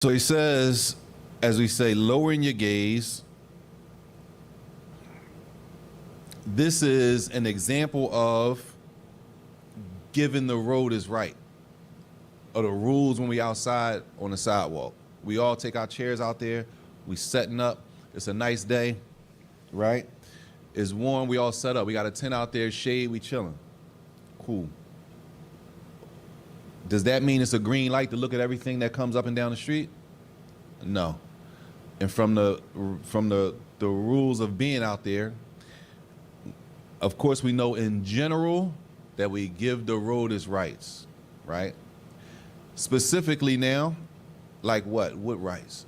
So he says, as we say, lowering your gaze. This is an example of giving the road is right, or the rules when we outside on the sidewalk. We all take our chairs out there, we setting up, it's a nice day, right? It's warm, we all set up. We got a tent out there, shade, we chilling. Cool. Does that mean it's a green light to look at everything that comes up and down the street? No. And from the rules of being out there, of course we know in general that we give the road its rights, right? Specifically now, like what? What rights?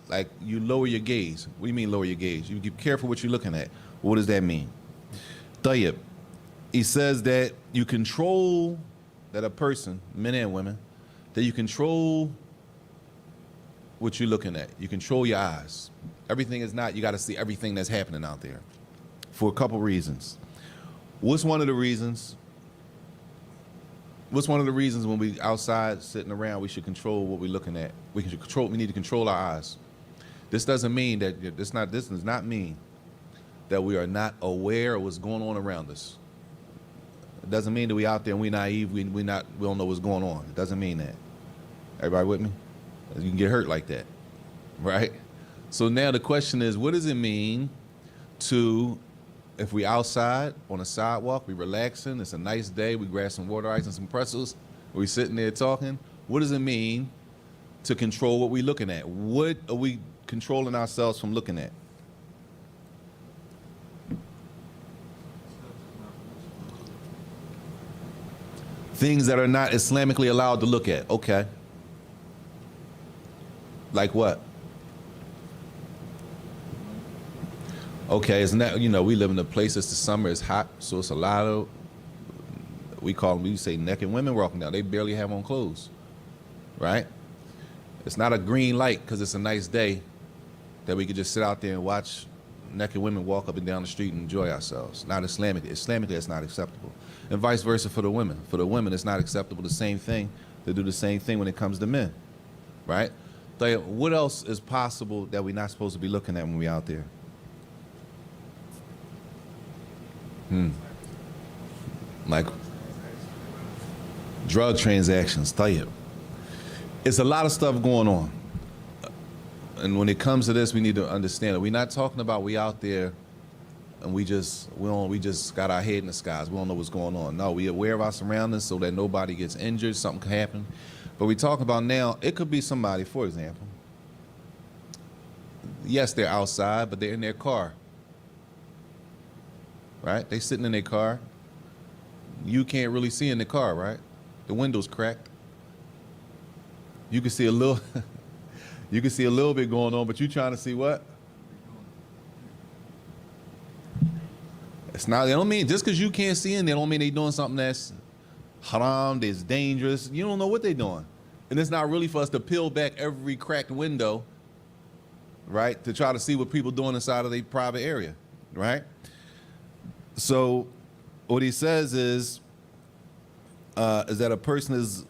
Like you lower your gaze. What do you mean lower your gaze? You be careful what you're looking at. What does that mean? Tayyib. He says that you control, that a person, men and women, that you control what you're looking at. You control your eyes. Everything is not, you got to see everything that's happening out there for a couple reasons. What's one of the reasons? What's one of the reasons when we outside sitting around, we should control what we're looking at? We need to control our eyes. This doesn't mean that, this does not mean that we are not aware of what's going on around us. It doesn't mean that we out there and we naive, we don't know what's going on. It doesn't mean that. Everybody with me? You can get hurt like that, right? So now the question is, what does it mean to, if we outside on a sidewalk, we relaxing, it's a nice day, we grab some water ice and some pretzels, we sitting there talking, what does it mean to control what we're looking at? What are we controlling ourselves from looking at? Things that are not Islamically allowed to look at. Okay. Like what? Okay, it's not, you know, we live in a place, it's the summer, it's hot, so it's a lot of, we say naked women walking down. They barely have on clothes, right? It's not a green light because it's a nice day that we could just sit out there and watch naked women walk up and down the street and enjoy ourselves. Not Islamic. Islamically, it's not acceptable. And vice versa for the women. For the women, it's not acceptable, the same thing, to do the same thing when it comes to men, right? So what else is possible that we're not supposed to be looking at when we're out there? Like drug transactions, tayyib. It's a lot of stuff going on. And when it comes to this, we need to understand it. We're not talking about we out there and we just got our head in the skies. We don't know what's going on. No, we're aware of our surroundings so that nobody gets injured, something can happen. But we talk about now, it could be somebody, for example. Yes, they're outside, but they're in their car. Right? They sitting in their car. You can't really see in the car, right? The window's cracked. You can see a little you can see a little bit going on, but you trying to see what? It's not, they don't mean, just because you can't see in, they don't mean they doing something that's haram, that's dangerous. You don't know what they're doing. And it's not really for us to peel back every cracked window, right? To try to see what people doing inside of their private area, right? So what he says is that a person is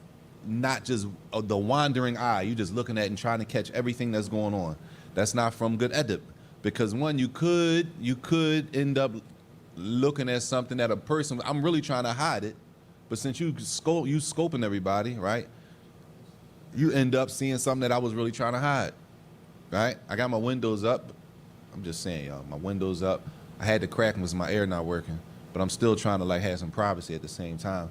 not just the wandering eye, you just looking at and trying to catch everything that's going on. That's not from good edip. Because one, you could end up looking at something that a person, I'm really trying to hide it, but since you scoping everybody, right? You end up seeing something that I was really trying to hide, right? I got my windows up. I'm just saying, y'all, my windows up. I had to crack them because my air not working, but I'm still trying to like have some privacy at the same time.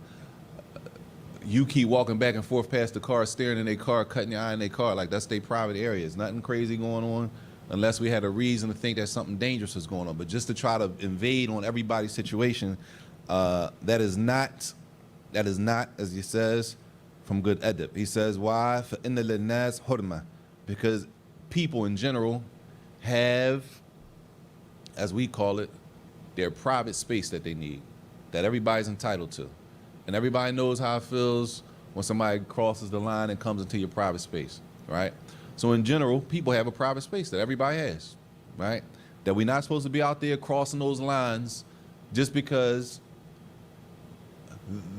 You keep walking back and forth past the car, staring in their car, cutting your eye in their car, like that's their private area. There's nothing crazy going on unless we had a reason to think that something dangerous is going on. But just to try to invade on everybody's situation, that is not, as he says, from good edip. He says, why? فَإِنَّ لِلنَّاسِ حُرْمَةً. Because people in general have, as we call it, their private space that they need, that everybody's entitled to. And everybody knows how it feels when somebody crosses the line and comes into your private space, right? So in general, people have a private space that everybody has, right? That we're not supposed to be out there crossing those lines just because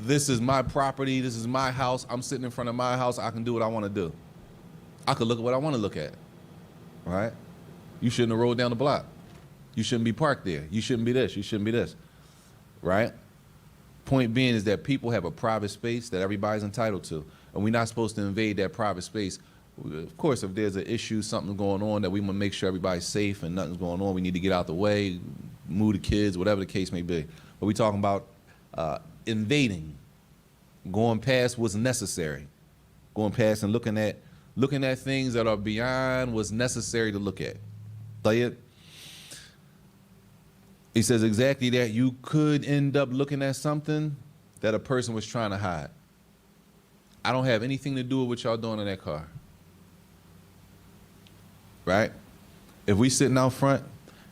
this is my property, this is my house, I'm sitting in front of my house, I can do what I want to do. I could look at what I want to look at, right? You shouldn't have rolled down the block. You shouldn't be parked there. You shouldn't be this. You shouldn't be this, right? Point being is that people have a private space that everybody's entitled to, and we're not supposed to invade that private space. Of course, if there's an issue, something going on that we want to make sure everybody's safe and nothing's going on, we need to get out the way, move the kids, whatever the case may be. But we're talking about invading, going past what's necessary, going past and looking at things that are beyond what's necessary to look at. Saajid? He says exactly that. You could end up looking at something that a person was trying to hide. I don't have anything to do with what y'all doing in that car. Right? If we sitting out front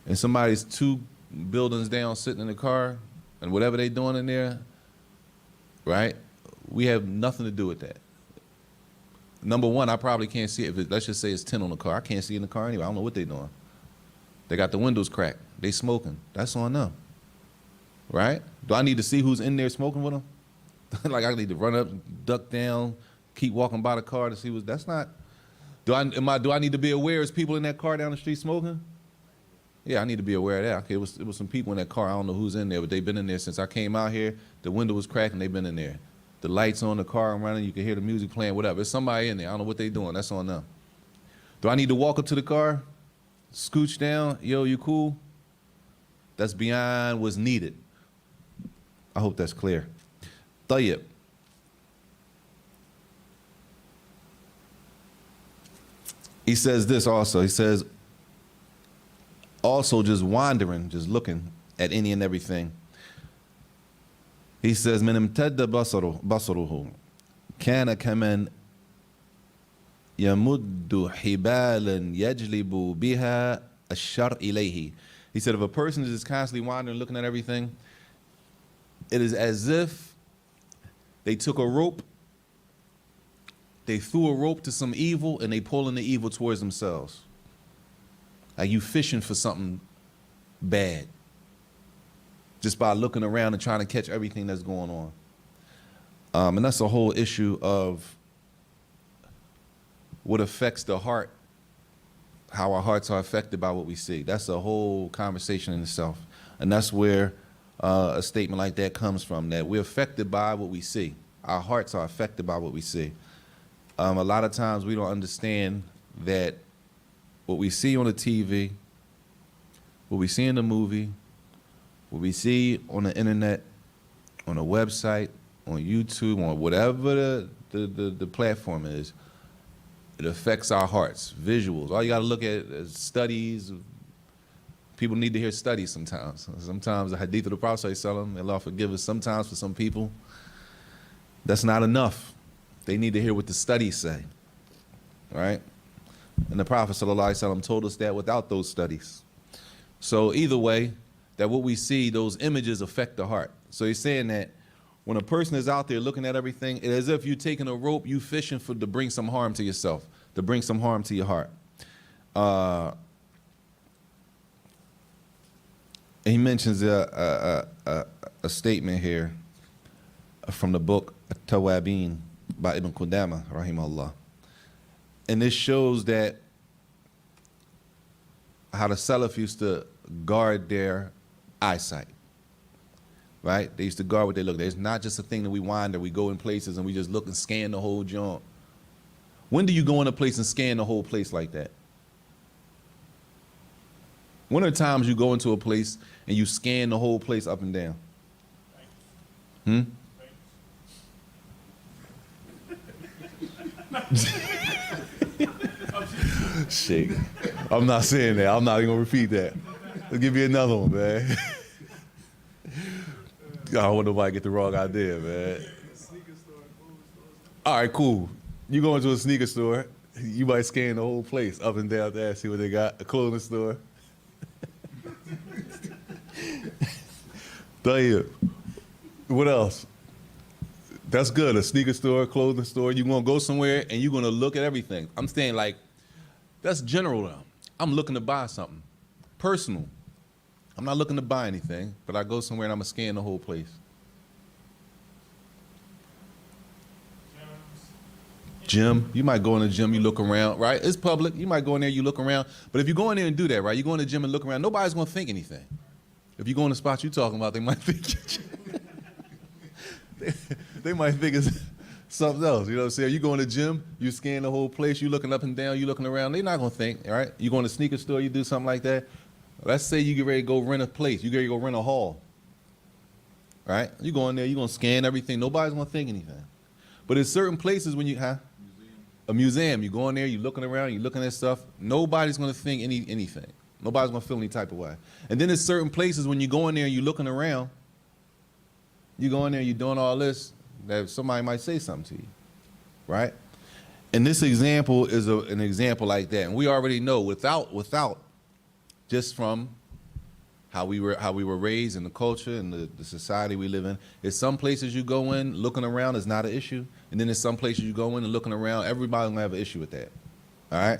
and somebody's 2 buildings down sitting in the car and whatever they doing in there, right? We have nothing to do with that. Number one, I probably can't see it. Let's just say it's 10 on the car. I can't see in the car anyway. I don't know what they doing. They got the windows cracked. They smoking. That's on them. Right? Do I need to see who's in there smoking with them? Like I need to run up, duck down, keep walking by the car to see what's, that's not, do I need to be aware there's people in that car down the street smoking? Yeah, I need to be aware of that. Okay, it was some people in that car. I don't know who's in there, but they've been in there since I came out here. The window was cracked and they've been in there. The lights on, the car I'm running, you can hear the music playing, whatever. There's somebody in there. I don't know what they doing. That's on them. Do I need to walk up to the car, scooch down, yo, you cool? That's beyond what's needed. I hope that's clear. Tayyib. He says this also. He says, also just wandering, just looking at any and everything. He says, من امتد بصره كان كمن يمد حبالا يجلب بها الشر إليه. He said, if a person is just constantly wandering, looking at everything, it is as if they took a rope, they threw a rope to some evil, and they pulling the evil towards themselves. Like you fishing for something bad, just by looking around and trying to catch everything that's going on. And that's the whole issue of what affects the heart, how our hearts are affected by what we see. That's a whole conversation in itself. And that's where a statement like that comes from, that we're affected by what we see. Our hearts are affected by what we see. A lot of times we don't understand that what we see on the TV, what we see in the movie, what we see on the internet, on a website, on YouTube, on whatever the platform is, it affects our hearts. Visuals. All you got to look at is studies. People need to hear studies sometimes. Sometimes the hadith of the Prophet ﷺ, Allah forgive us, sometimes for some people, that's not enough. They need to hear what the studies say, right? And the Prophet ﷺ told us that without those studies. So either way, that what we see, those images affect the heart. So he's saying that when a person is out there looking at everything, it's as if you're taking a rope, you fishing to bring some harm to yourself, to bring some harm to your heart. He mentions a statement here from the book Tawabin by Ibn Qudama, rahimahullah. And this shows that how the Salaf used to guard their eyesight, right? They used to guard what they look at. It's not just a thing that we wander, we go in places and we just look and scan the whole joint. When do you go in a place and scan the whole place like that? When are the times you go into a place and you scan the whole place up and down? Shit. I'm not saying that. I'm not even gonna repeat that. I'll give you another one, man. I don't want nobody to get the wrong idea, man. All right, cool. You go into a sneaker store, you might scan the whole place up and down there, see what they got. A clothing store. What else? That's good. A sneaker store, clothing store. You're gonna go somewhere and you're gonna look at everything. I'm saying, like, that's general though. I'm looking to buy something. Personal. I'm not looking to buy anything, but I go somewhere and I'm gonna scan the whole place. Gym, you might go in the gym, you look around, right? It's public. You might go in there, you look around. But if you go in there and do that, right? You go in the gym and look around, nobody's going to think anything. If you go in the spot you're talking about, they might think they might think it's something else. You know what I'm saying? You go in the gym, you scan the whole place, you looking up and down, you looking around. They're not going to think, all right? You go in the sneaker store, you do something like that. Let's say you get ready to go rent a place. You get ready to go rent a hall, right? You go in there, you're going to scan everything. Nobody's going to think anything. But in certain places when you, a museum, you go in there, you're looking around, you're looking at stuff, nobody's going to think anything. Nobody's going to feel any type of way. And then there's certain places when you go in there and you're looking around, you go in there, you're doing all this, that somebody might say something to you, right? And this example is an example like that. And we already know without just from how we were raised in the culture and the society we live in, there's some places you go in, looking around is not an issue. And then there's some places you go in and looking around, everybody's gonna have an issue with that, all right?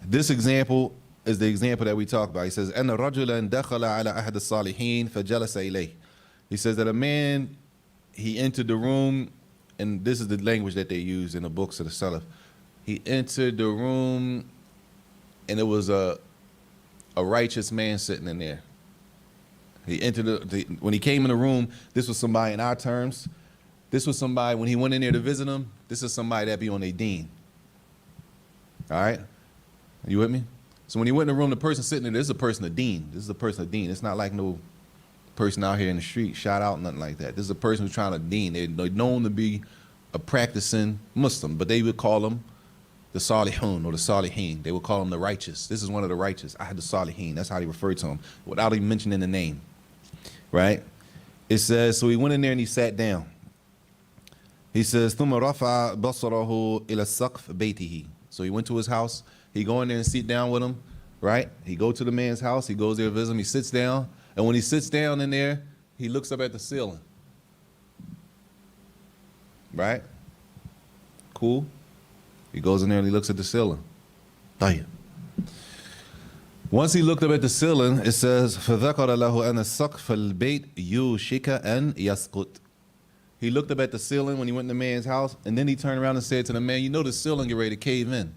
This example is the example that we talk about. He says, أَنَّ رَجُلًا دَخَلَ عَلَى أَحَدِ الصَّالِحِينَ فَجَلَسَ إِلَيْهِ. He says that a man, he entered the room, and this is the language that they use in the books of the Salaf. He entered the room, and it was a righteous man sitting in there. He entered when he came in the room, this was somebody in our terms. This was somebody, when he went in there to visit him, this is somebody that be on their deen. All right? Are you with me? So when he went in the room, the person sitting there, this is a person of deen. This is a person of deen. It's not like no person out here in the street, shout out, nothing like that. This is a person who's trying to deen. They're known to be a practicing Muslim, but they would call them the Salihun or the Salihin. They would call them the righteous. This is one of the righteous. I had the Salihin. That's how they refer to him, without even mentioning the name, right? It says, so he went in there and he sat down. He says, ثُمَّ رَفَعَ بَصَرَهُ إِلَى السَّقْفِ بَيْتِهِ. So he went to his house. He go in there and sit down with him, right? He go to the man's house. He goes there to visit him. He sits down. And when he sits down in there, he looks up at the ceiling. Right? Cool. He goes in there and he looks at the ceiling. طيب. Once he looked up at the ceiling, it says, فَذَكَرَ لَهُ أَنَ السَّقْفَ الْبَيْتِ يُوشِكَ أَنْ يَسْقُطْ. He looked up at the ceiling when he went in the man's house, and then he turned around and said to the man, you know the ceiling get ready to cave in.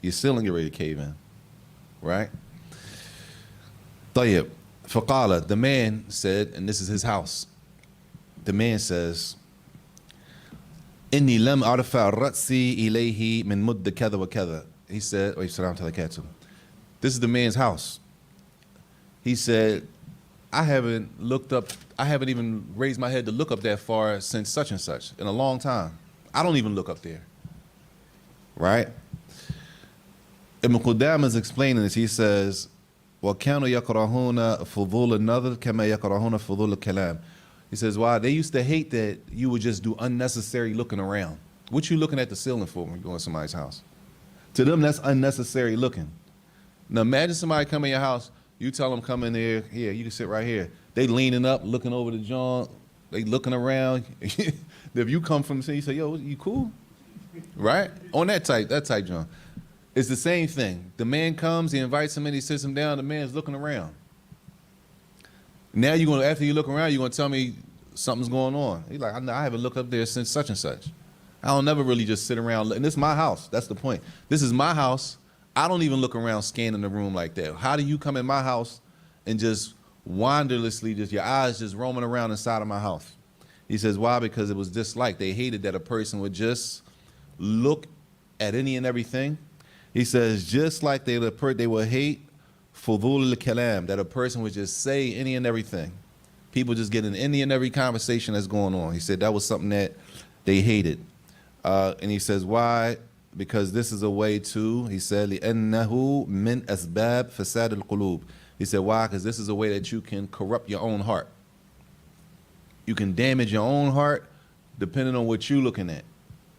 Your ceiling get ready to cave in. Right? طيب. فقال, the man said, and this is his house. The man says, إني لم أرفع رأسي إليه من مد كذا وكذا. He said, this is the man's house. He said, I haven't even raised my head to look up that far since such and such in a long time. I don't even look up there. Right? Ibn Qudam is explaining this. He says, وَكَانُوا يَكْرَهُونَ فُضُولَ النَّظْرِ كَمَا يَكْرَهُونَ فُضُولَ الْكَلَامِ. He says, why? They used to hate that you would just do unnecessary looking around. What you looking at the ceiling for when you go in somebody's house? To them, that's unnecessary looking. Now imagine somebody come in your house, you tell them come in there, here, you can sit right here. They leaning up, looking over the joint, they looking around. If you come from the city, you say, yo, you cool? Right? On that type joint. It's the same thing. The man comes, he invites him in, he sits him down, the man's looking around. Now after you look around, you're gonna tell me something's going on. He's like, I haven't looked up there since such and such. I don't never really just sit around, and this is my house, that's the point. This is my house. I don't even look around scanning the room like that. How do you come in my house and just wanderlessly, just your eyes just roaming around inside of my house? He says, why? Because it was disliked. They hated that a person would just look at any and everything. He says, just like they would hate fudul al-kalam, that a person would just say any and everything. People just get in any and every conversation that's going on. He said that was something that they hated. And he says, why? Because this is a way to, he said, لِأَنَّهُ مِنْ أَسْبَابِ فَسَادِ الْقُلُوبِ. He said, why? Because this is a way that you can corrupt your own heart. You can damage your own heart depending on what you're looking at.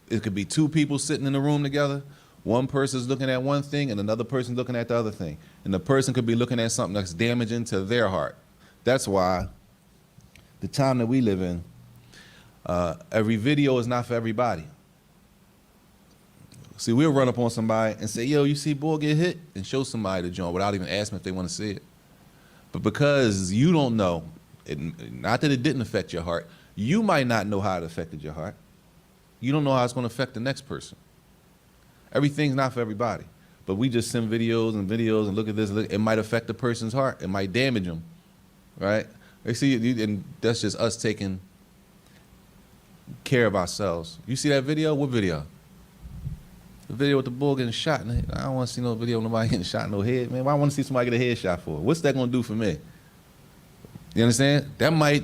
It could be two people sitting in a room together. One person's looking at one thing and another person's looking at the other thing. And the person could be looking at something that's damaging to their heart. That's why the time that we live in, every video is not for everybody. See, we'll run up on somebody and say, yo, you see boy get hit? And show somebody the joint without even asking if they want to see it. But because you don't know, not that it didn't affect your heart, you might not know how it affected your heart. you don't know how it's going to affect the next person. Everything's not for everybody. But we just send videos and look at this. It might affect the person's heart. It might damage them, right? They see, and that's just us taking care of ourselves. You see that video? What video? The video with the bull getting shot. I don't want to see no video of nobody getting shot in no head, man. Why I want to see somebody get a head shot for? What's that going to do for me? You understand? That might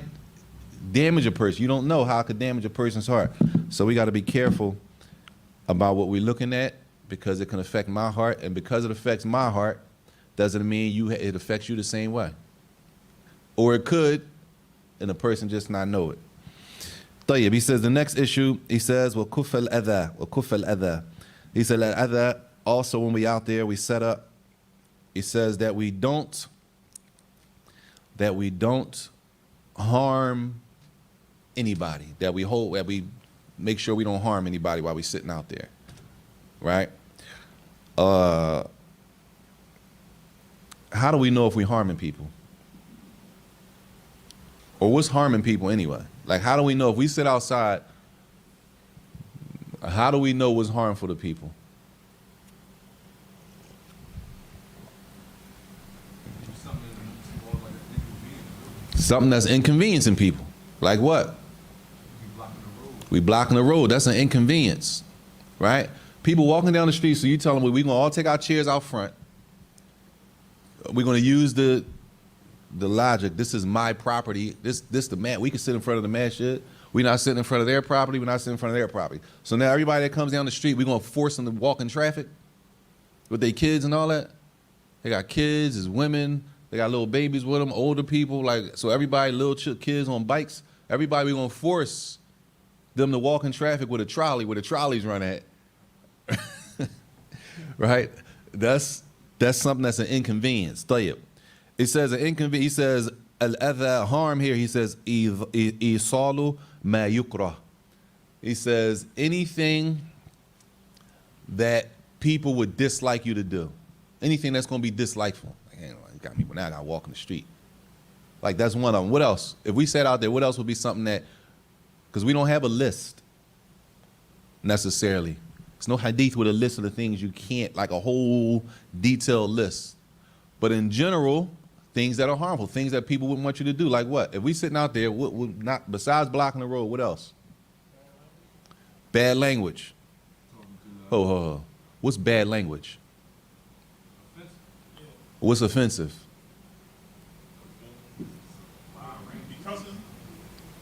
damage a person. You don't know how it could damage a person's heart. So we got to be careful about what we're looking at, because it can affect my heart, and because it affects my heart, doesn't mean it affects you the same way. Or it could, and the person just not know it. طيب, he says the next issue, he says, وَكُفَّ الْأَذَى وَكُفَّ الْأَذَى. He said that other, also when we out there, we set up, he says that we don't harm anybody, that we make sure we don't harm anybody while we're sitting out there, right? How do we know if we're harming people? Or what's harming people anyway? Like, how do we know if we sit outside, how do we know what's harmful to people? Something that's inconveniencing people. Like what? We blocking the road. That's an inconvenience, right? People walking down the street, so you tell them, we're going to all take our chairs out front. We're going to use the logic. This is my property. This the man. We can sit in front of the masjid. We're not sitting in front of their property. We're not sitting in front of their property. So now everybody that comes down the street, we're going to force them to walk in traffic with their kids and all that. They got kids, there's women. They got little babies with them, older people. Like, so everybody, little kids on bikes, everybody, we're going to force them to walk in traffic with a trolley, where the trolleys run at. Right? That's something that's an inconvenience. طيب. It says an inconvenience. He says al-adha, harm here. He says isalu ma yukrah. He says anything that people would dislike you to do, anything that's going to be dislikeful. Like, you got me, now I got to walk in the street. Like, that's one of them. What else? If we sat out there, what else would be something that? Because we don't have a list necessarily. There's no hadith with a list of the things you can't, like a whole detailed list. But in general, things that are harmful, things that people wouldn't want you to do. Like what? If we sitting out there, what not besides blocking the road, what else? Bad language. Ho. What's bad language? What's offensive?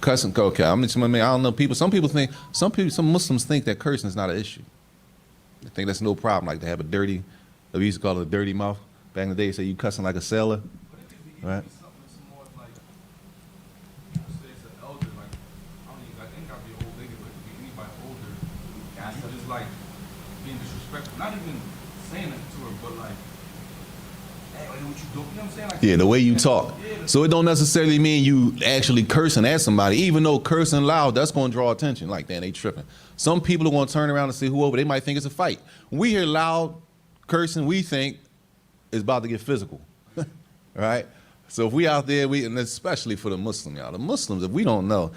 Cussing. Okay, I don't know. Some Muslims think that cursing is not an issue. They think that's no problem. Like, they have a dirty, we used to call it a dirty mouth. Back in the day, they say you cussing like a sailor, right? Just like being disrespectful, not even saying it to her, but like, hey, what you doing? You know what I'm saying? Like, yeah, the way you talk. Yeah, so it don't necessarily mean you actually cursing at somebody, even though cursing loud, that's going to draw attention. Like, damn, they tripping. Some people are going to turn around and say whoever, they might think it's a fight. When we hear loud cursing, we think it's about to get physical, right? So if we out there, and especially for the Muslim, y'all, the Muslims, if we don't know,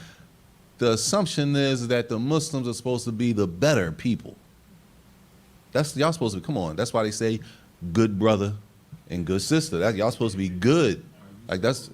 the assumption is that the Muslims are supposed to be the better people. That's y'all supposed to be. Come on, that's why they say good brother and good sister. Y'all supposed to be good. Like that's.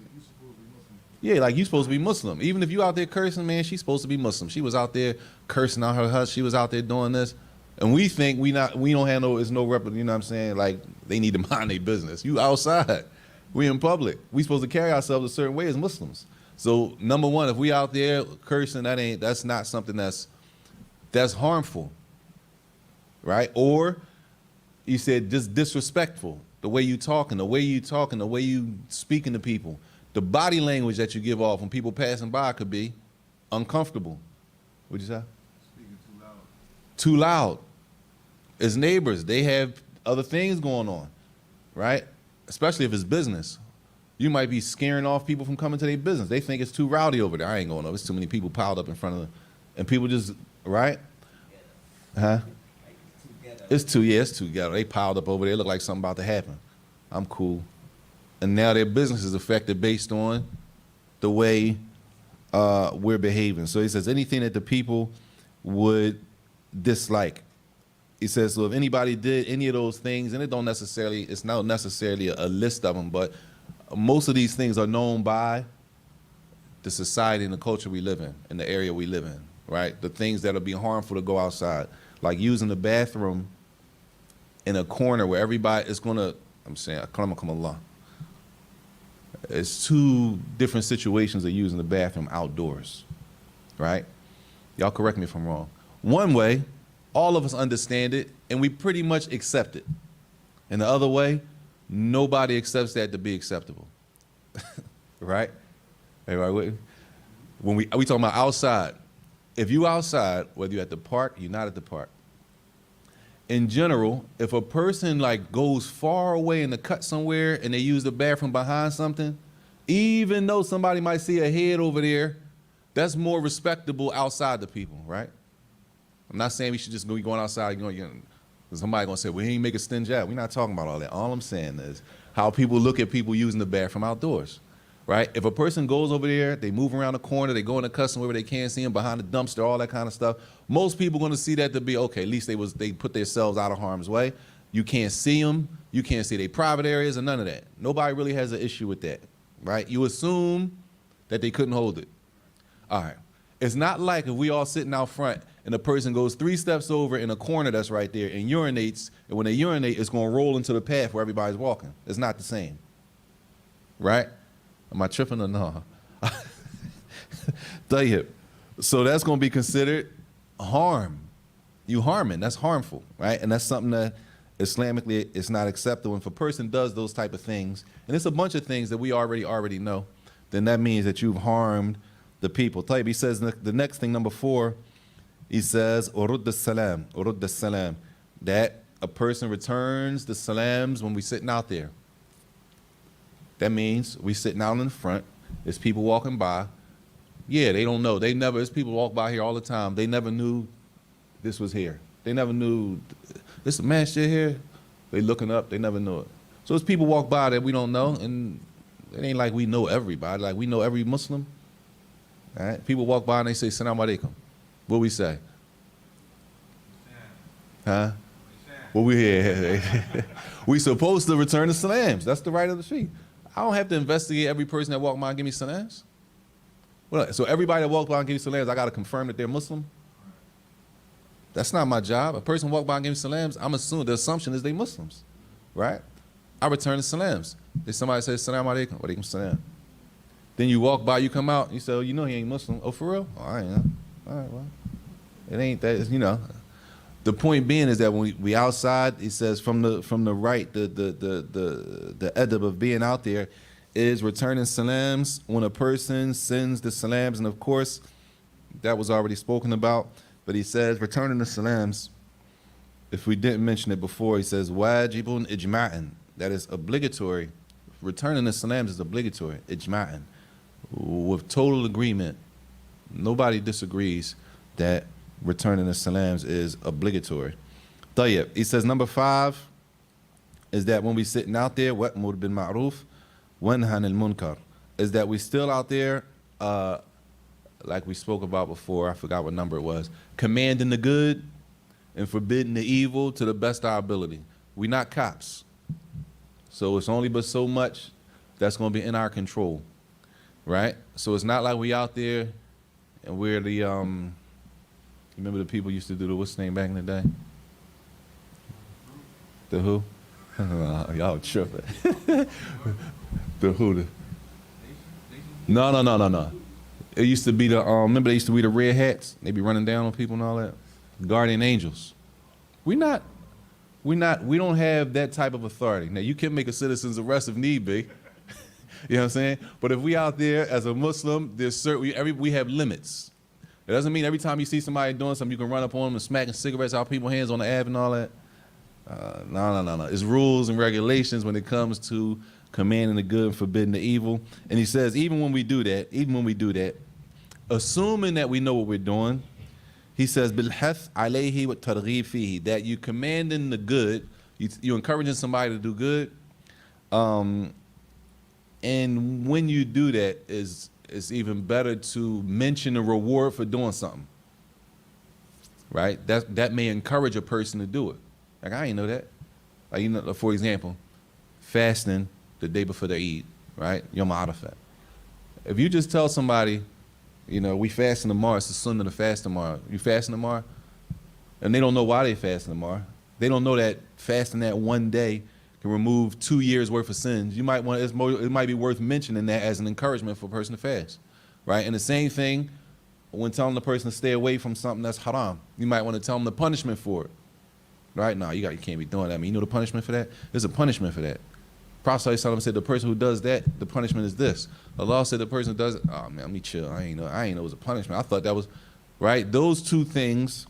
Yeah, like you supposed to be Muslim. Even if you out there cursing, man, she's supposed to be Muslim. She was out there cursing on her husband. She was out there doing this, and we think we don't have no. It's no rep. You know what I'm saying? Like they need to mind their business. You outside, we in public. We supposed to carry ourselves a certain way as Muslims. So number one, if we out there cursing, that's not something that's harmful, right? Or you said just disrespectful, the way you talking, the way you speaking to people, the body language that you give off when people passing by could be uncomfortable. What'd you say? Speaking too loud. Too loud. As neighbors, they have other things going on, right? Especially if it's business. You might be scaring off people from coming to their business. They think it's too rowdy over there. I ain't going over. It's too many people piled up in front of them. And people just, right? Huh? It's too ghetto. They piled up over there. It look like something about to happen. I'm cool. And now their business is affected based on the way we're behaving. So he says anything that the people would dislike. He says, so if anybody did any of those things, and it's not necessarily a list of them, but most of these things are known by the society and the culture we live in the area we live in, right? The things that'll be harmful to go outside, like using the bathroom in a corner where everybody is gonna, I'm saying, come Allah. It's two different situations of using the bathroom outdoors, right? Y'all correct me if I'm wrong. One way, all of us understand it, and we pretty much accept it. And the other way, nobody accepts that to be acceptable, right? Everybody with me? When we talking about outside. If you outside, whether you're at the park, you're not at the park. In general, if a person like goes far away in the cut somewhere and they use the bathroom behind something, even though somebody might see a head over there, that's more respectable outside the people, right? I'm not saying we should just be going outside, somebody gonna say, well, he ain't make a stingy out. We're not talking about all that. All I'm saying is how people look at people using the bathroom outdoors, right? If a person goes over there, they move around the corner, they go in the custom where they can't see them, behind the dumpster, all that kind of stuff, most people gonna see that to be, okay, at least they put themselves out of harm's way. You can't see them, you can't see their private areas or none of that. Nobody really has an issue with that, right? You assume that they couldn't hold it. All right. It's not like if we all sitting out front and a person goes 3 steps over in a corner that's right there and urinates, and when they urinate, it's going to roll into the path where everybody's walking. It's not the same, right? Am I tripping or no? Tayyib. So that's going to be considered harm. You harming, that's harmful, right? And that's something that Islamically is not acceptable. And if a person does those type of things, and it's a bunch of things that we already know, then that means that you've harmed the people. Tayyib, he says the next thing, number 4, he says, urud salam, that a person returns the salams when we sitting out there. That means we sitting out in the front, there's people walking by. Yeah, they don't know. There's people walk by here all the time. They never knew this was here. They never knew this man shit here. They looking up, they never knew it. So there's people walk by that we don't know, and it ain't like we know everybody, like we know every Muslim. All right? People walk by and they say, Salam alaikum. What we say? Huh? What we hear? We supposed to return the salams. That's the right of the street. I don't have to investigate every person that walk by and give me salams. Well, so everybody that walk by and give me salams, I got to confirm that they're Muslim? That's not my job. A person walk by and give me salams, I'm assuming the assumption is they Muslims, right? I return the salams. If somebody says, Salam alaikum, wa alaikum salam. Then you walk by, you come out, you say, oh, you know he ain't Muslim. Oh, for real? Oh, I am. All right, well, it ain't that, The point being is that when we outside, he says from the right, the adab of being out there is returning salams when a person sends the salams. And of course, that was already spoken about, but he says returning the salams, if we didn't mention it before, he says wajibun ijma'an, that is obligatory. Returning the salams is obligatory, ijma'an, with total agreement. Nobody disagrees that returning the salams is obligatory. Tayyib. He says number 5 is that when we sitting out there, wa'mur bil ma'ruf wanha 'anil munkar, is that we still out there, like we spoke about before, I forgot what number it was, commanding the good and forbidding the evil to the best of our ability. We not cops. So it's only but so much that's going to be in our control, right? So it's not like we out there and we're the, remember the people used to do the what's name back in the day? The who? Y'all tripping. The who? No. It used to be the, remember they used to wear the red hats? They be running down on people and all that? Guardian angels. We don't have that type of authority. Now you can make a citizen's arrest if need be. You know what I'm saying? But if we out there as a Muslim, there's certain, we have limits. It doesn't mean every time you see somebody doing something, you can run up on them and smacking cigarettes out people's hands on the Ave and all that. No. It's rules and regulations when it comes to commanding the good and forbidding the evil. And he says, even when we do that, assuming that we know what we're doing, he says, bilhath alayhi wa targhib fihi, that you commanding the good, you encouraging somebody to do good. And when you do that, it's even better to mention the reward for doing something. right? That may encourage a person to do it. Like, I ain't know that. Like, you know, for example, fasting the day before the Eid, right? Yom Arafat. If you just tell somebody, you know, we fasting tomorrow, it's the sunnah to fast tomorrow. You fasting tomorrow? And they don't know why they fasting tomorrow. They don't know that fasting that one day can remove 2 years worth of sins. You might want it might be worth mentioning that as an encouragement for a person to fast, right? And the same thing when telling the person to stay away from something that's haram. You might want to tell them the punishment for it, right? No, you can't be doing that. I mean, you know the punishment for that? There's a punishment for that. Prophet ﷺ said the person who does that, the punishment is this. Allah said the person who does it, oh man, let me chill. I ain't know it was a punishment. I thought that was, right? Those two things,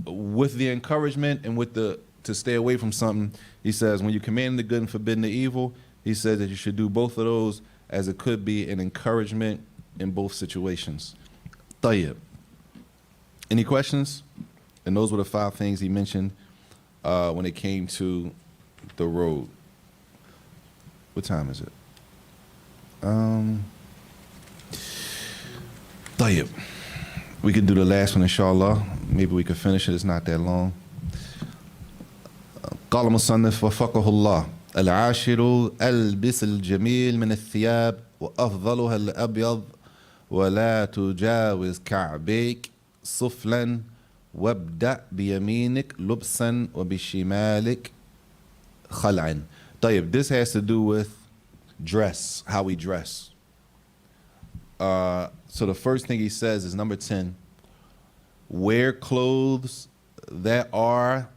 with the encouragement and with the to stay away from something, he says, when you command the good and forbidden the evil, he says that you should do both of those, as it could be an encouragement in both situations. Tayyib. Any questions? And those were the 5 things he mentioned when it came to the road. What time is it? Tayyib. We could do the last one, inshallah. Maybe we could finish it. It's not that long. قال مصنف وفقه الله العاشر البس الجميل من الثياب وأفضلها الأبيض ولا تجاوز كعبيك سفلا وابدأ بيمينك لبسا وبشمالك خلعا. طيب, this has to do with dress, how we dress. So the first thing he says is number 10, wear clothes that are,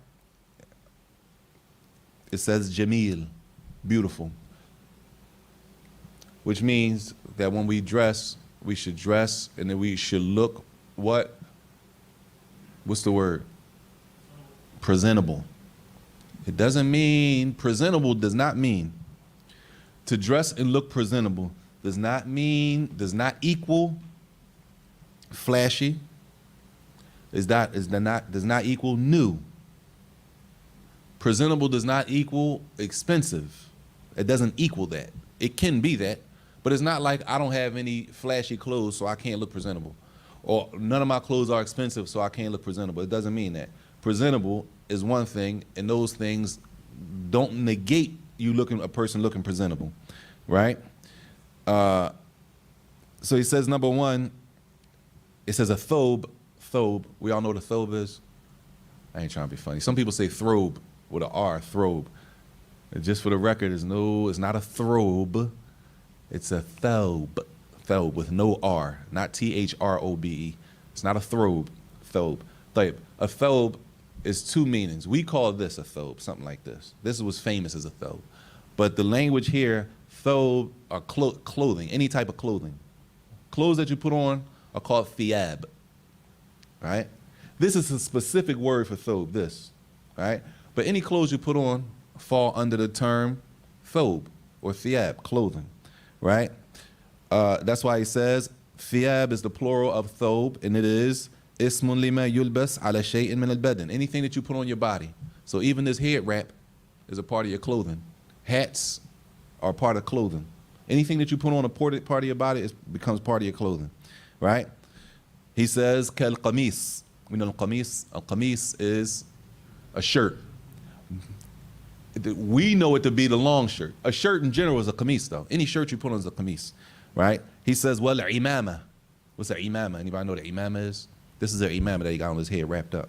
it says jameel, beautiful, which means that when we dress, we should dress and then we should look what? What's the word? Presentable. It doesn't mean, presentable does not mean, to dress and look presentable does not equal flashy, does not equal new. Presentable does not equal expensive. It doesn't equal that. It can be that, but it's not like I don't have any flashy clothes so I can't look presentable, or none of my clothes are expensive so I can't look presentable. It doesn't mean that. Presentable is one thing, and those things don't negate a person looking presentable, right? So he says, number 1, it says a thobe. Thobe. We all know what a thobe is. I ain't trying to be funny. Some people say throbe with an R, throbe. And just for the record, it's not a throbe. It's a thobe. Thobe with no R, not THROBE. It's not a throbe. Thobe. Type. A thobe is 2 meanings. We call this a thobe, something like this. This was famous as a thobe. But the language here, thobe are clothing, any type of clothing. Clothes that you put on are called thiyab, right? This is a specific word for thobe, this, right? But any clothes you put on fall under the term thobe or thiyab, clothing, right? That's why he says thiyab is the plural of thobe, and it is ismun lima yulbas ala shay'in min al-badan. Anything that you put on your body. So even this head wrap is a part of your clothing. Hats are part of clothing. Anything that you put on a part of your body becomes part of your clothing, right? He says kal qamis. We know al-qamis. Al-qamis is a shirt. We know it to be the long shirt. A shirt in general is a qamis, though. Any shirt you put on is a qamis, right? He says, well, imama. What's an imama? Anybody know what an imama is? This is an imama that he got on his head wrapped up.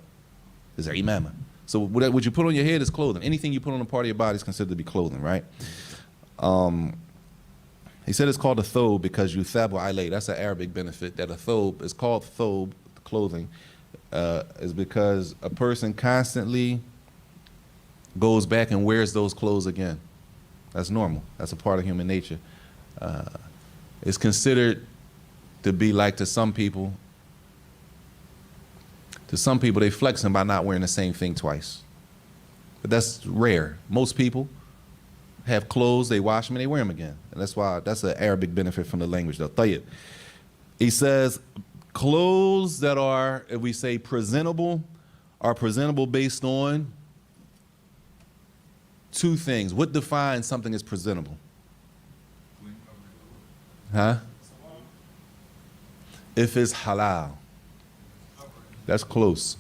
This is an imama. So what you put on your head is clothing. Anything you put on a part of your body is considered to be clothing, right? He said it's called a thobe because yuthabu alayh. That's an Arabic benefit, that a thobe is called thobe, clothing, is because a person constantly goes back and wears those clothes again. That's normal. That's a part of human nature. It's considered to be like, to some people, they flexing by not wearing the same thing twice. But that's rare. Most people have clothes, they wash them and they wear them again. And that's an Arabic benefit from the language, though. Tayyib. He says clothes that are, if we say presentable, are presentable based on 2 things. What defines something as presentable? Huh? If it's halal. That's close.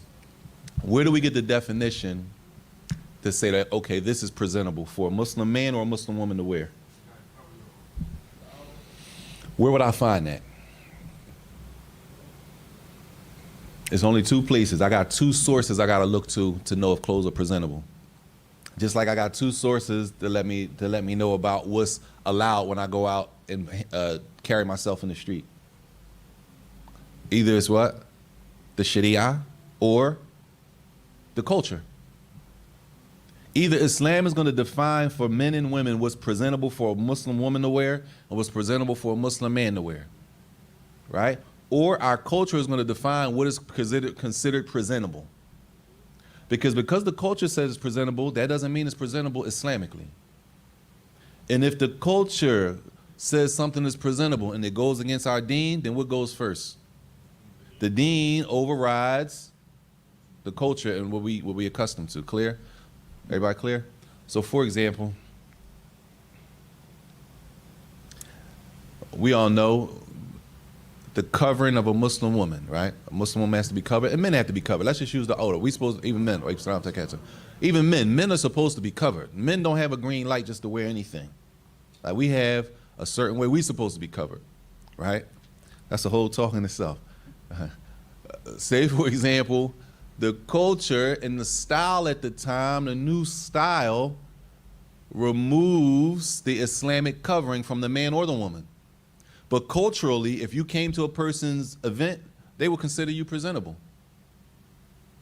Where do we get the definition to say that, okay, this is presentable for a Muslim man or a Muslim woman to wear? Where would I find that? It's only two places. I got two sources I got to look to know if clothes are presentable. Just like I got two sources to let me know about what's allowed when I go out and carry myself in the street. Either it's what? The Sharia or the culture. Either Islam is going to define for men and women what's presentable for a Muslim woman to wear and what's presentable for a Muslim man to wear, right? Or our culture is going to define what is considered presentable. Because the culture says it's presentable, that doesn't mean it's presentable Islamically. And if the culture says something is presentable and it goes against our deen, then what goes first? The deen overrides the culture and what we accustomed to. Clear? Everybody clear? So for example, we all know the covering of a Muslim woman, right? A Muslim woman has to be covered, and men have to be covered. Let's just use the older. We supposed, even men, even men are supposed to be covered. Men don't have a green light just to wear anything. Like we have a certain way we're supposed to be covered, right? That's a whole talk in itself. Say, for example, the culture and the style at the time, the new style, removes the Islamic covering from the man or the woman. But culturally, if you came to a person's event, they would consider you presentable,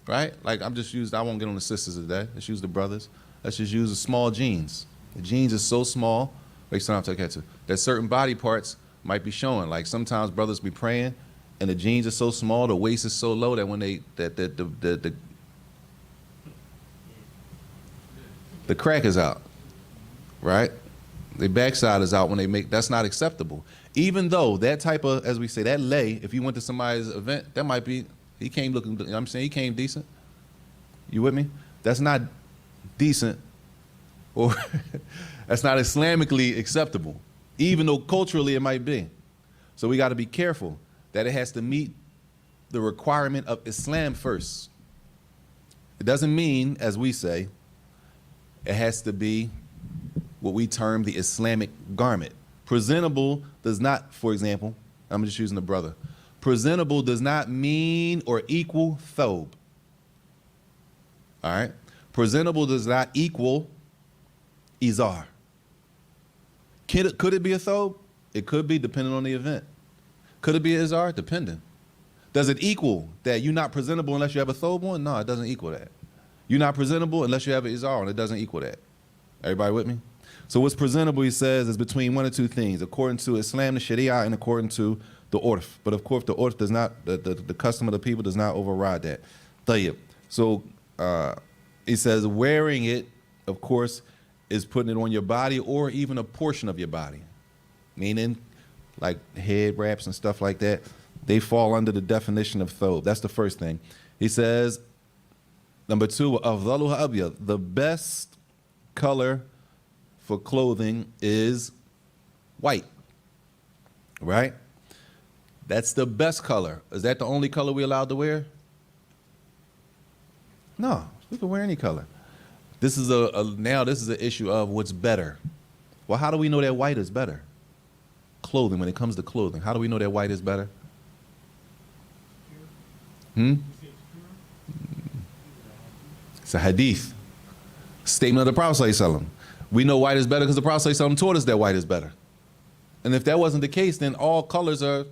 right? Like I won't get on the sisters today. Let's use the brothers. Let's just use the small jeans. The jeans are so small, that certain body parts might be showing. Like sometimes brothers be praying, and the jeans are so small, the waist is so low that when the crack is out, right? The backside is out when they make, that's not acceptable. Even though that type of, as we say, that lay, if you went to somebody's event, that might be, he came looking, you know what I'm saying, he came decent. You with me? That's not decent, or that's not Islamically acceptable, even though culturally it might be. So we got to be careful that it has to meet the requirement of Islam first. It doesn't mean, as we say, it has to be what we term the Islamic garment. Presentable does not, for example, I'm just using the brother. Presentable does not mean or equal thobe. All right? Presentable does not equal izar. Could it be a thobe? It could be, depending on the event. Could it be an izar? Depending. Does it equal that you're not presentable unless you have a thobe on? No, it doesn't equal that. You're not presentable unless you have an izar on. It doesn't equal that. Everybody with me? So what's presentable, he says, is between one or two things, according to Islam, the Sharia, and according to the urf. But of course, the urf does not, the custom of the people does not override that. Tayyib. So he says wearing it, of course, is putting it on your body or even a portion of your body, meaning like head wraps and stuff like that. They fall under the definition of thobe. That's the first thing. He says, number two, afdaluha abyad, the best color for clothing is white, right? That's the best color. Is that the only color we're allowed to wear? No, we can wear any color. This is now this is an issue of what's better. Well, how do we know that white is better? Clothing, when it comes to clothing, how do we know that white is better? It's a hadith, statement of the Prophet ﷺ. We know white is better because the Prophet ﷺ taught us that white is better. And if that wasn't the case, then all colors are,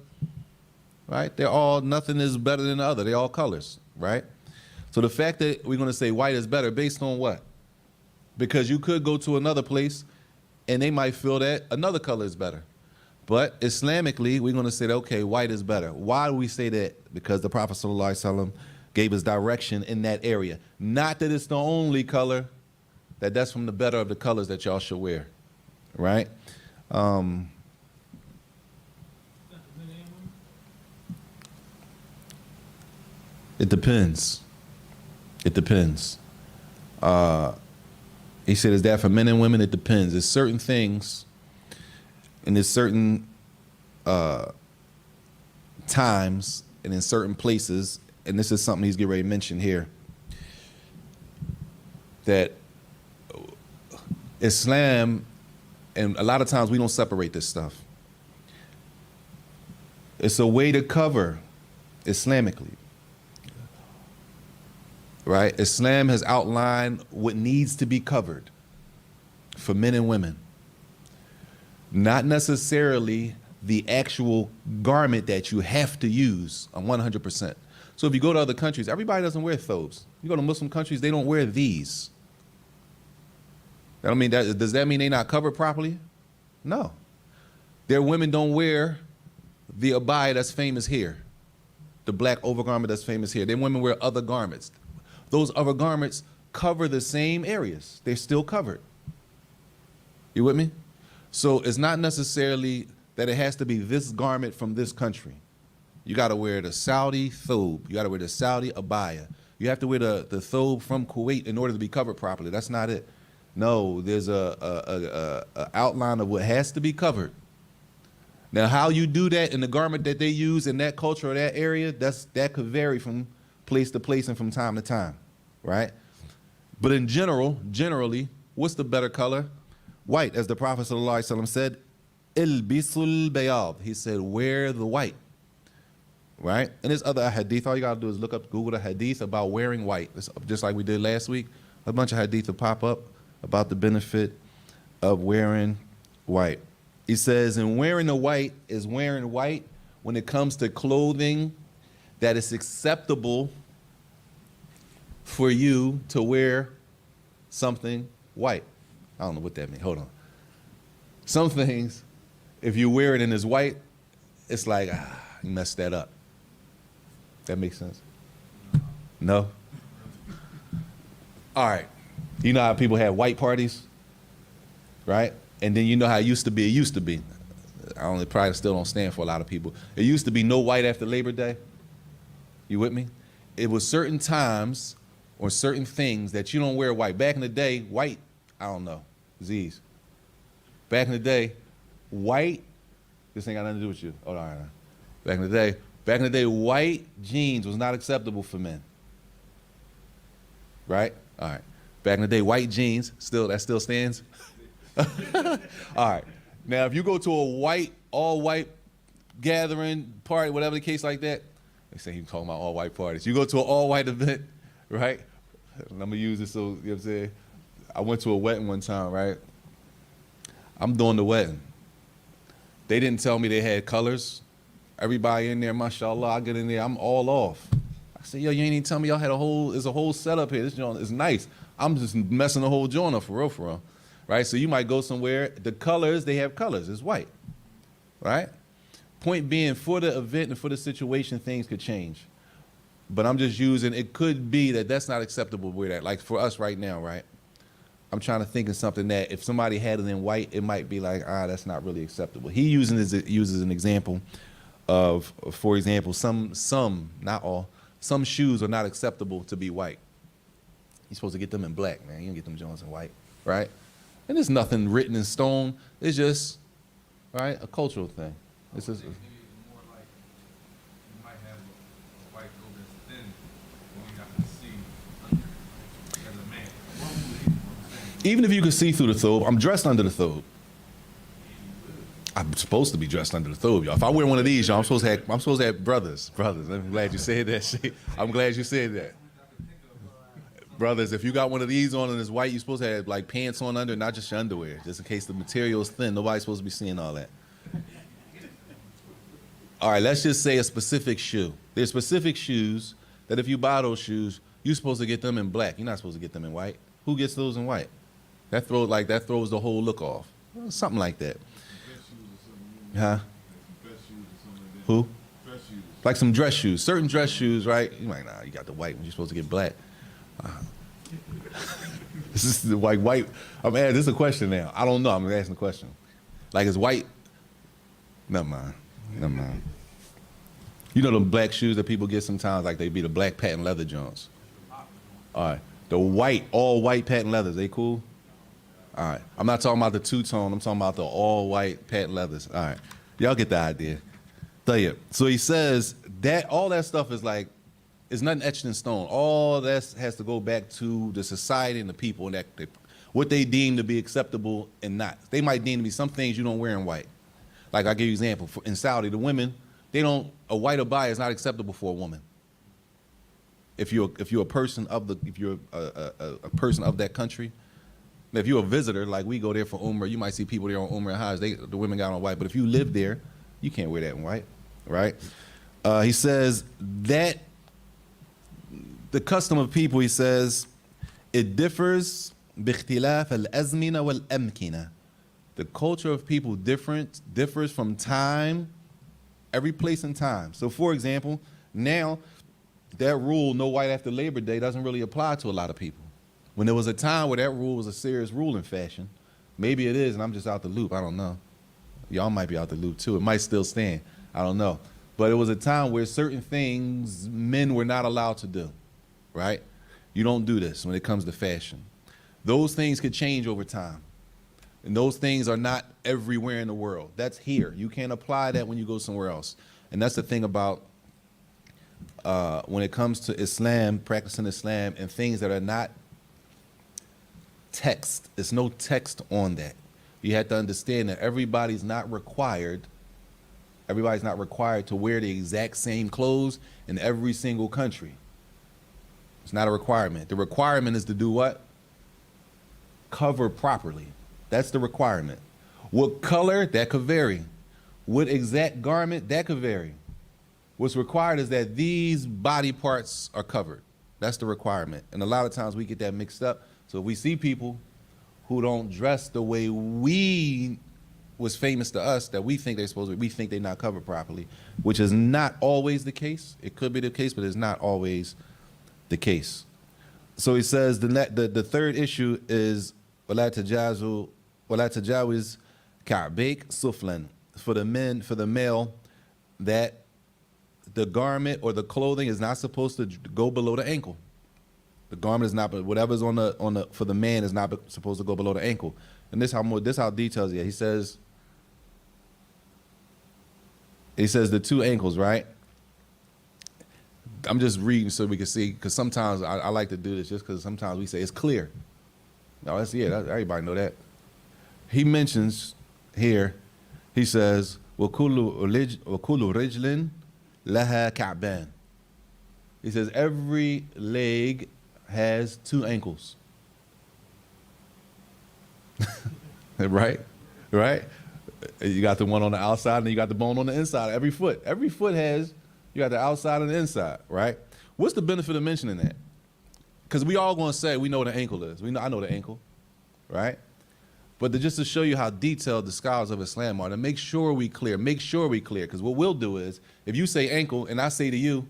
right? Nothing is better than the other. They're all colors, right? So the fact that we're going to say white is better based on what? Because you could go to another place and they might feel that another color is better. But Islamically, we're going to say that, okay, white is better. Why do we say that? Because the Prophet ﷺ gave us direction in that area. Not that it's the only color, that's from the better of the colors that y'all should wear, right? It depends. It depends. He said, is that for men and women? It depends. There's certain things and there's certain times and in certain places and this is something he's getting ready to mention here, that Islam, and a lot of times we don't separate this stuff. It's a way to cover Islamically, right? Islam has outlined what needs to be covered for men and women. Not necessarily the actual garment that you have to use on 100%. So if you go to other countries, everybody doesn't wear thobes. You go to Muslim countries, they don't wear these. I mean, does that mean they're not covered properly? No. Their women don't wear the abaya that's famous here, the black overgarment that's famous here. Their women wear other garments. Those other garments cover the same areas. They're still covered. You with me? So it's not necessarily that it has to be this garment from this country. You got to wear the Saudi thobe. You got to wear the Saudi abaya. You have to wear the thobe from Kuwait in order to be covered properly. That's not it. No, there's a outline of what has to be covered. Now, how you do that in the garment that they use in that culture or that area, that could vary from place to place and from time to time, right? But in generally, what's the better color? White, as the Prophet ﷺ said, ilbisul bayad. He said, wear the white, right? And there's other hadith. All you gotta do is look up, Google the hadith about wearing white. It's just like we did last week. A bunch of hadith will pop up about the benefit of wearing white. He says, and wearing the white is wearing white when it comes to clothing that is acceptable for you to wear something white. I don't know what that means. Hold on. Some things, if you wear it and it's white, it's like, you messed that up. That makes sense? No? All right. You know how people have white parties, right? And then you know how it used to be. It used to be. Probably still don't stand for a lot of people. It used to be no white after Labor Day. You with me? It was certain times or certain things that you don't wear white. Back in the day, white, I don't know, Z's. Back in the day, white, this ain't got nothing to do with you. Oh, all right. Back in the day, white jeans was not acceptable for men. Right? All right. Back in the day, white jeans, that still stands? All right. Now, if you go to a all white gathering, party, whatever the case like that, they say he's talking about all white parties. You go to an all white event, right? And I'm gonna use this, so you know what I'm saying? I went to a wedding one time, right? I'm doing the wedding. They didn't tell me they had colors. Everybody in there, mashallah, I get in there, I'm all off. I said, yo, you ain't even tell me y'all had there's a whole setup here. This joint is nice. I'm just messing the whole joint up for real. Right? So you might go somewhere, the colors, they have colors, it's white, right? Point being, for the event and for the situation, things could change. But I'm just using, it could be that that's not acceptable to wear that. Like for us right now, right? I'm trying to think of something that if somebody had it in white, it might be like, that's not really acceptable. He uses an example of, for example, some, not all, some shoes are not acceptable to be white. You're supposed to get them in black, man. You don't get them Jones in white, right? And there's nothing written in stone. It's just, right, a cultural thing. It's just, Maybe it's more like you might have a white coat that's thin when you have to see under it as a man. You know what I'm saying? even if you can see through the thobe, I'm dressed under the thobe. I'm supposed to be dressed under the thobe, y'all. If I wear one of these, y'all, I'm supposed to have brothers. I'm glad you said that shit. I'm glad you said that. Brothers, if you got one of these on and it's white, you're supposed to have like pants on under, not just your underwear, just in case the material is thin. Nobody's supposed to be seeing all that. All right, let's just say a specific shoe. There's specific shoes that if you buy those shoes, you're supposed to get them in black. You're not supposed to get them in white. Who gets those in white? That throws the whole look off. Something like that. Huh? Who? Like some dress shoes. Certain dress shoes, right? You're like, nah, you got the white one. You're supposed to get black. This is like white. This is a question now. I don't know. I'm asking a question. Like, is white? Never mind. You know the black shoes that people get sometimes, like they be the black patent leather joints. All right. The white, all white patent leathers, they cool? All right. I'm not talking about the two-tone. I'm talking about the all white patent leathers. All right. Y'all get the idea. So he says that all that stuff is like it's nothing etched in stone. All that has to go back to the society and the people and what they deem to be acceptable and not. They might deem to be some things you don't wear in white. Like I give you an example. In Saudi, the women, a white abaya is not acceptable for a woman. If you're a person of a person of that country, if you're a visitor, like we go there for Umrah, you might see people there on Umrah and Hajj. The women got on white, but if you live there, you can't wear that in white, right? He says that the custom of people, he says, it differs باختلاف الأزمنة والأمكنة. The culture of people differs from time, every place and time. So for example, now that rule, no white after Labor Day, doesn't really apply to a lot of people. When there was a time where that rule was a serious rule in fashion, maybe it is and I'm just out the loop, I don't know. Y'all might be out the loop too, it might still stand, I don't know. But it was a time where certain things men were not allowed to do, right? You don't do this when it comes to fashion. Those things could change over time. And those things are not everywhere in the world. That's here. You can't apply that when you go somewhere else. And that's the thing about when it comes to Islam, practicing Islam, and things that are not text. There's no text on that. You have to understand that everybody's not required to wear the exact same clothes in every single country. It's not a requirement. The requirement is to do what? Cover properly. That's the requirement. What color? That could vary. What exact garment? That could vary. What's required is that these body parts are covered. That's the requirement. And a lot of times we get that mixed up. So if we see people who don't dress the way we was famous to us, that we think they're supposed to, we think they're not covered properly, which is not always the case. It could be the case, but it's not always the case. So he says the third issue is وَلَا تَجَاوِزْ كَعْبَيْكَ سُفْلًا. For the men, for the male, that the garment or the clothing is not supposed to go below the ankle. The garment is not, whatever's on the for the man is not supposed to go below the ankle. And this how details it. He says the two ankles, right? I'm just reading so we can see, because sometimes I like to do this just because sometimes we say it's clear. No, everybody know that. He mentions here, he says, وَكُلُّ رِجْلٍ لَهَا كَعْبَانِ. He says every leg has two ankles. Right? You got the one on the outside and you got the bone on the inside. Every foot has, you got the outside and the inside, right? What's the benefit of mentioning that? Because we all going to say we know what the ankle is. I know the ankle, right? But just to show you how detailed the scholars of Islam are, to make sure we clear, because what we'll do is, if you say ankle and I say to you,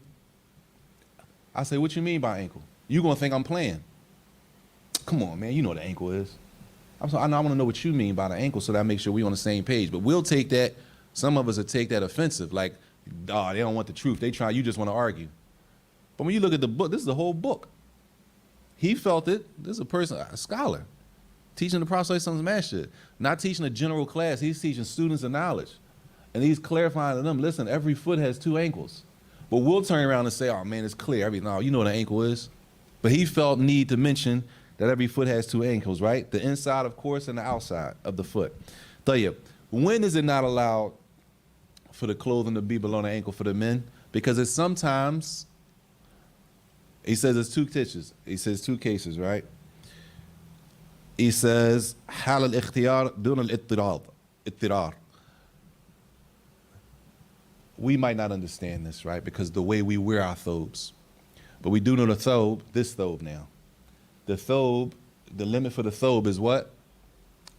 I say, what you mean by ankle? You're going to think I'm playing. Come on, man, you know what the ankle is. I want to know what you mean by the ankle so that I make sure we're on the same page. But we'll take that, some of us will take that offensive, like, oh, they don't want the truth. You just want to argue. But when you look at the book, this is the whole book. He felt it. This is a person, a scholar, teaching the Prophet some shit, not teaching a general class. He's teaching students of knowledge. And he's clarifying to them, listen, every foot has two ankles. But we'll turn around and say, oh, man, it's clear. No, you know what an ankle is. But he felt need to mention that every foot has two ankles, right? The inside, of course, and the outside of the foot. Tayyib, when is it not allowed for the clothing to be below the ankle for the men? Because it's sometimes, he says it's two cases. He says two cases, right? He says, حال الاختيار دون الاضطرار. We might not understand this, right? Because the way we wear our thobes. But we do know the thobe, this thobe now. The thobe, the limit for the thobe is what?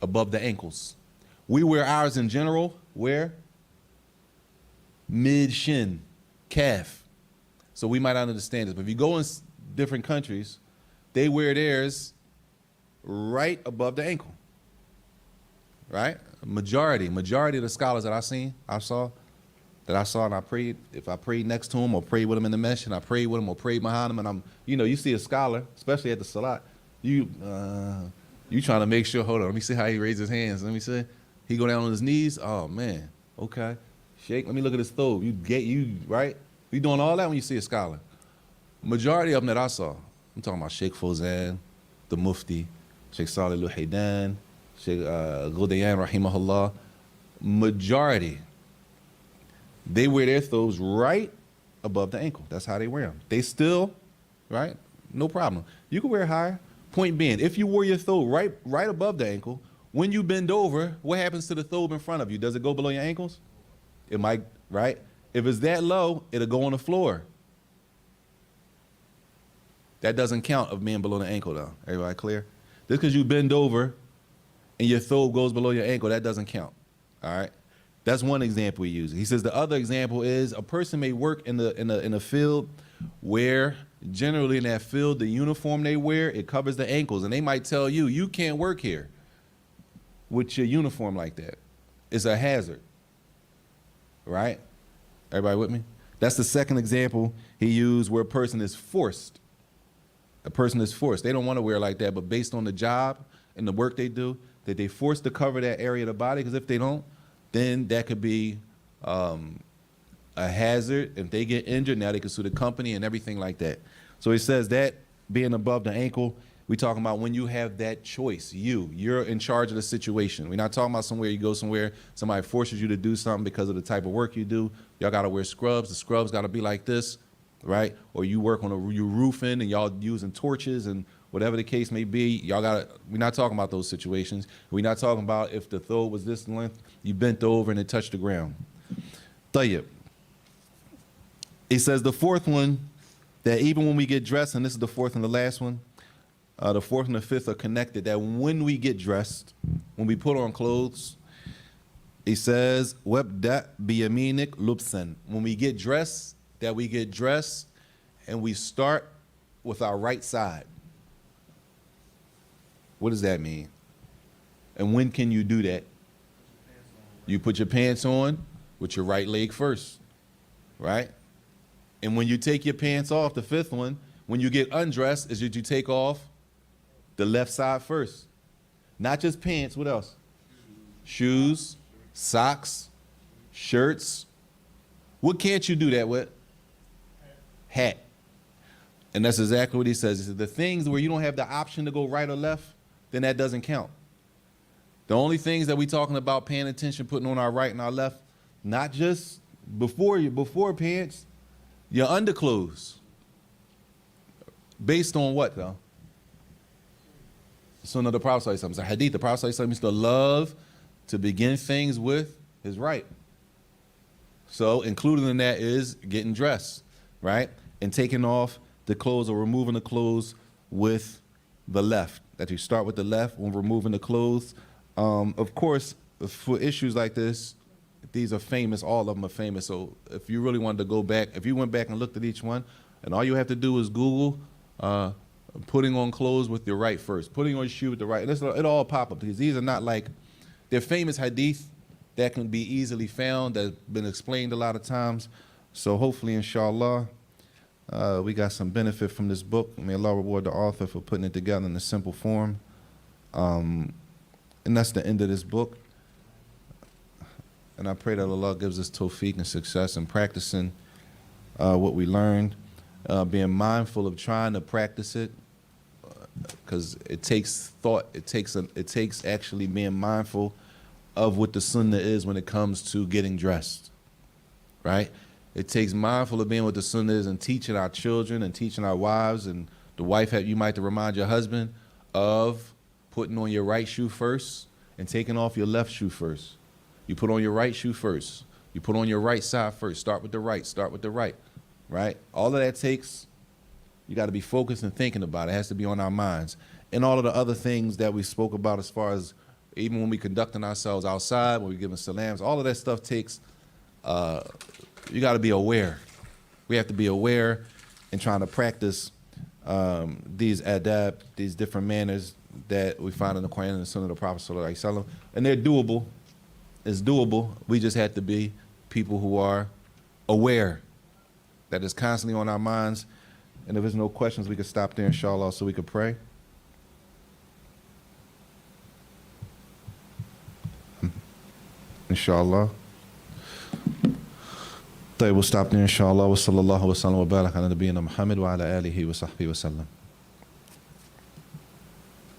Above the ankles. We wear ours in general, where? Mid-shin, calf. So we might not understand this. But if you go in different countries, they wear theirs right above the ankle. Right? Majority of the scholars that I saw, and I prayed, if I prayed next to him or prayed with him in the mesh, and I prayed with him or prayed behind him, and you see a scholar, especially at the salat, you trying to make sure, hold on, let me see how he raised his hands. Let me see. He go down on his knees. Oh man, okay. Shake, let me look at his thobe. You right? You doing all that when you see a scholar. Majority of them that I saw, I'm talking about Sheikh Fawzan, the Mufti, Sheikh Salih Al-Haydan, Sheikh Ghudayan, rahimahullah, majority, they wear their thobes right above the ankle. That's how they wear them. They still, right? No problem. You can wear higher. Point being, if you wore your thobe right above the ankle, when you bend over, what happens to the thobe in front of you? Does it go below your ankles? It might, right? If it's that low, it'll go on the floor. That doesn't count of being below the ankle, though. Everybody clear? Just because you bend over and your thobe goes below your ankle, that doesn't count. All right? That's one example he uses. He says the other example is a person may work in a field where generally in that field, the uniform they wear, it covers the ankles. And they might tell you, you can't work here with your uniform like that. It's a hazard. Right? Everybody with me? That's the second example he used where a person is forced. A person is forced. They don't want to wear like that, but based on the job and the work they do, that they forced to cover that area of the body, because if they don't, then that could be a hazard. If they get injured, now they can sue the company and everything like that. So he says that being above the ankle, we talking about when you have that choice. You're in charge of the situation. We're not talking about somewhere you go somewhere, somebody forces you to do something because of the type of work you do. Y'all got to wear scrubs. The scrubs got to be like this, right? Or you work on you roofing and y'all using torches and whatever the case may be. Y'all got to, we're not talking about those situations. We're not talking about if the throw was this length, you bent over and it touched the ground. Tayyib. He says the fourth one, that even when we get dressed, and this is the fourth and the last one, the fourth and the fifth are connected, that when we get dressed, when we put on clothes, he says, "Wabda biyaminik lubsan." When we get dressed, that we get dressed and we start with our right side. What does that mean? And when can you do that? You put your pants on with your right leg first, right? And when you take your pants off, the fifth one, when you get undressed, is that you take off the left side first. Not just pants, what else? Shoes, socks, shirts. What can't you do that with? Hat. And that's exactly what he says. He says the things where you don't have the option to go right or left, then that doesn't count. The only things that we talking about paying attention, putting on our right and our left, not just before pants, your underclothes. Based on what, though? The Sunnah of the Prophet ﷺ. It's a hadith. The Prophet ﷺ used to love to begin things with his right. So included in that is getting dressed, right? And taking off the clothes or removing the clothes with the left. That you start with the left when removing the clothes. Of course, for issues like this, these are famous. All of them are famous. So if you really wanted to go back, if you went back and looked at each one, and all you have to do is Google putting on clothes with your right first, putting on your shoe with the right. It all pop up because these are not like, they're famous hadith that can be easily found, that's been explained a lot of times. So hopefully, inshallah, we got some benefit from this book. May Allah reward the author for putting it together in a simple form. And that's the end of this book. And I pray that Allah gives us tawfiq and success in practicing what we learned, being mindful of trying to practice it, because it takes thought. It takes actually being mindful of what the sunnah is when it comes to getting dressed, right? It takes mindful of being what the sunnah is and teaching our children and teaching our wives, and the wife, you might have to remind your husband of putting on your right shoe first and taking off your left shoe first. You put on your right shoe first. You put on your right side first. Start with the right. Start with the right, right? All of that takes, you got to be focused and thinking about it. It has to be on our minds. And all of the other things that we spoke about as far as even when we conducting ourselves outside, when we giving salams, all of that stuff takes, you got to be aware. We have to be aware and trying to practice these adab, these different manners that we find in the Quran and the Sunnah of the Prophet sallallahu alaihi wasallam. And they're doable. It's doable. We just have to be people who are aware that it's constantly on our minds. And if there's no questions, we could stop there, inshallah, so we could pray. Inshallah. طيب we'll stop there inshallah. Wa sallallahu wa sallam wa barak ala nabiyyina Muhammad wa ala alihi wa sahbihi wa sallam.